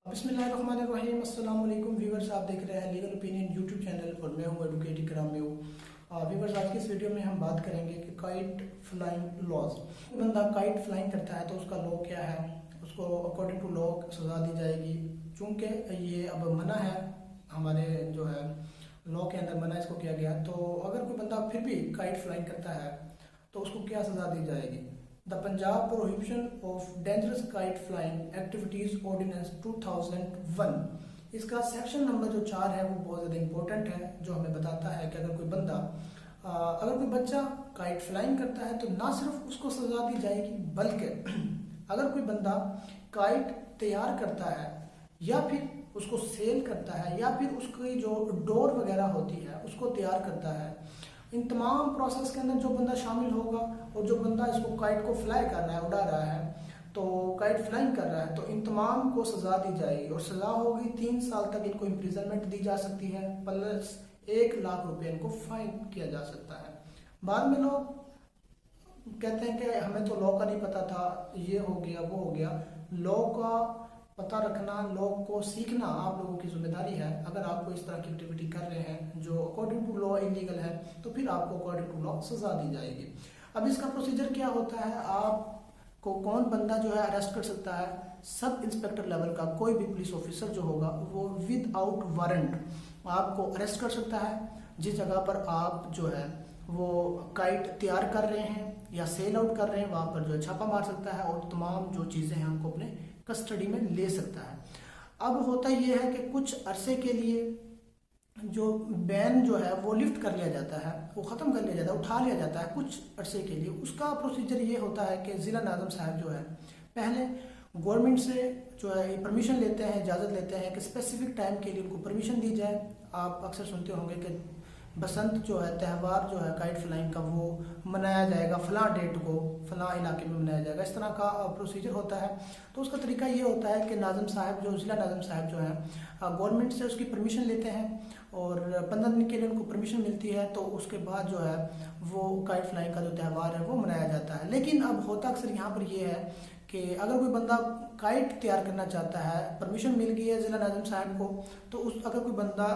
बिस्मिल्लाहिर्रहमानिर्रहीम। अस्सलाम वालेकुम व्यूवर्स, आप देख रहे हैं लीगल ओपिनियन यूट्यूब चैनल और मैं हूं एडवोकेट इकराम में व्यूवर्स, आज की इस वीडियो में हम बात करेंगे कि काइट फ्लाइंग लॉज। बंदा काइट फ्लाइंग करता है तो उसका लॉ क्या है, उसको अकॉर्डिंग टू लॉ सजा दी जाएगी। चूंकि ये अब मना है, हमारे जो है लॉ के अंदर मना इसको किया गया, तो अगर कोई बंदा फिर भी काइट फ्लाइंग करता है तो उसको क्या सजा दी जाएगी। The Punjab prohibition of dangerous kite flying activities ordinance 2001, इसका सेक्शन नंबर जो 4 है वो बहुत ज़्यादा इंपॉर्टेंट है, जो हमें बताता है कि अगर कोई बच्चा काइट फ्लाइंग करता है तो ना सिर्फ उसको सजा दी जाएगी, बल्कि अगर कोई बंदा काइट तैयार करता है या फिर उसको सेल करता है या फिर उसकी जो डोर वगैरह होती है उसको तैयार करता है, इन तमाम प्रोसेस के अंदर जो बंदा शामिल होगा और जो बंदा इसको काइट को फ्लाई कर रहा है, उड़ा रहा है, तो काइट फ्लाइंग कर रहा है, तो इन तमाम को सजा दी जाएगी। और सजा होगी 3 साल तक इनको इम्प्रिजनमेंट दी जा सकती है, प्लस 1 लाख रुपए इनको फाइन किया जा सकता है। बाद में लोग कहते हैं कि हमें तो लॉ का नहीं पता था, ये हो गया वो हो गया। लॉ का पता रखना, लॉ को सीखना आप लोगों की जिम्मेदारी है। अगर आपको इस तरह की एक्टिविटी कर रहे हैं जो अकॉर्डिंग टू लॉ इलीगल है, तो फिर आपको अकॉर्डिंग टू लॉ सजा दी जाएगी। अब इसका प्रोसीजर क्या होता है, आपको कौन बंदा जो है अरेस्ट कर सकता है, सब इंस्पेक्टर लेवल का कोई भी पुलिस ऑफिसर जो होगा वो विदाउट वारंट आपको अरेस्ट कर सकता है। जिस जगह पर आप जो है वो काइट तैयार कर रहे हैं या सेल आउट कर रहे हैं, वहां पर जो है छापा मार सकता है और तमाम जो चीजें हैं उनको अपने कस्टडी में ले सकता है। अब होता यह है कि कुछ अरसे के लिए जो बैन जो है वो लिफ्ट कर लिया जाता है, वो ख़त्म कर लिया जाता है, उठा लिया जाता है कुछ अरसे के लिए। उसका प्रोसीजर ये होता है कि ज़िला नाज़िम साहब जो है पहले गवर्नमेंट से जो है परमिशन लेते हैं, इजाज़त लेते हैं कि स्पेसिफिक टाइम के लिए उनको परमिशन दी जाए। आप अक्सर सुनते होंगे कि बसंत जो है त्यौहार जो है काइट फ्लाइंग का वो मनाया जाएगा फलां डेट को, फलां इलाके में मनाया जाएगा, इस तरह का प्रोसीजर होता है। तो उसका तरीका ये होता है कि नाज़िम साहब जो ज़िला नाज़िम साहब जो है गवर्नमेंट से उसकी परमिशन लेते हैं और 15 दिन के लिए उनको परमिशन मिलती है, तो उसके बाद जो है वो काइट फ्लाइंग का जो त्यौहार है वो मनाया जाता है। लेकिन अब होता अक्सर यहाँ पर ये है कि अगर कोई बंदा काइट तैयार करना चाहता है, परमिशन मिल गई है ज़िला नाज़िम साहब को, तो अगर कोई बंदा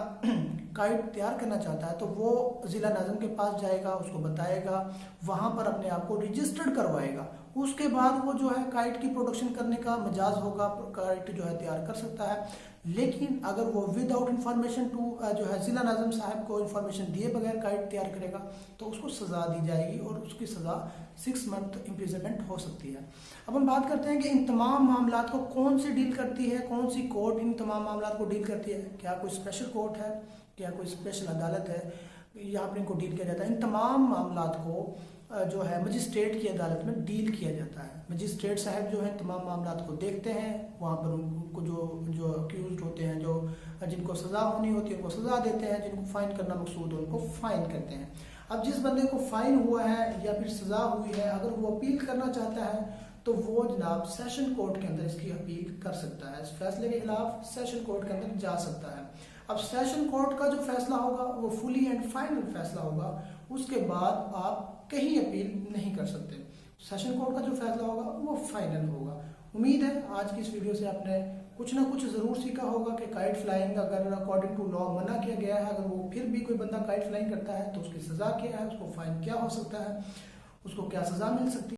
काइट तैयार करना चाहता है तो वो ज़िला नाज़िम के पास जाएगा, उसको बताएगा, वहाँ पर अपने आप को रजिस्टर्ड करवाएगा। उसके बाद वो जो है काइट की प्रोडक्शन करने का मजाज होगा, काइट जो है तैयार कर सकता है। लेकिन अगर वो विदाउट इन्फॉर्मेशन टू जो है ज़िला नाज़िम साहब को इन्फॉर्मेशन दिए बगैर काइट तैयार करेगा तो उसको सज़ा दी जाएगी और उसकी सज़ा 6 मंथ इम्प्रिजनमेंट हो सकती है। अब हम बात करते हैं कि इन तमाम मामला को कौन सी डील करती है, कौन सी कोर्ट इन तमाम मामला को डील करती है। क्या कोई स्पेशल कोर्ट है, क्या कोई स्पेशल अदालत है, यहाँ पर इनको डील किया जाता है। इन तमाम मामला को जो है मजिस्ट्रेट की अदालत में डील किया जाता है। मजिस्ट्रेट साहब जो है तमाम मामला को देखते हैं, वहाँ पर उनको जो अक्यूज होते हैं, जो जिनको सज़ा होनी होती है उनको सज़ा देते हैं, जिनको फाइन करना मकसूद है उनको फाइन करते हैं। अब जिस बंदे को फाइन हुआ है या फिर सज़ा हुई है, अगर वो अपील करना चाहता है तो वो जनाब सेशन कोर्ट के अंदर इसकी अपील कर सकता है। इस फैसले के खिलाफ सेशन कोर्ट के अंदर जा सकता है। अब सेशन कोर्ट का जो फैसला होगा वो फुली एंड फाइनल फैसला होगा, उसके बाद आप कहीं अपील नहीं कर सकते। सेशन कोर्ट का जो फैसला होगा वो फाइनल होगा। उम्मीद है आज की इस वीडियो से आपने कुछ ना कुछ ज़रूर सीखा होगा कि काइट फ्लाइंग अगर अकॉर्डिंग टू लॉ मना किया गया है, अगर वो फिर भी कोई बंदा काइट फ्लाइंग करता है तो उसकी सज़ा क्या है, उसको फाइन क्या हो सकता है, उसको क्या सज़ा मिल सकती है।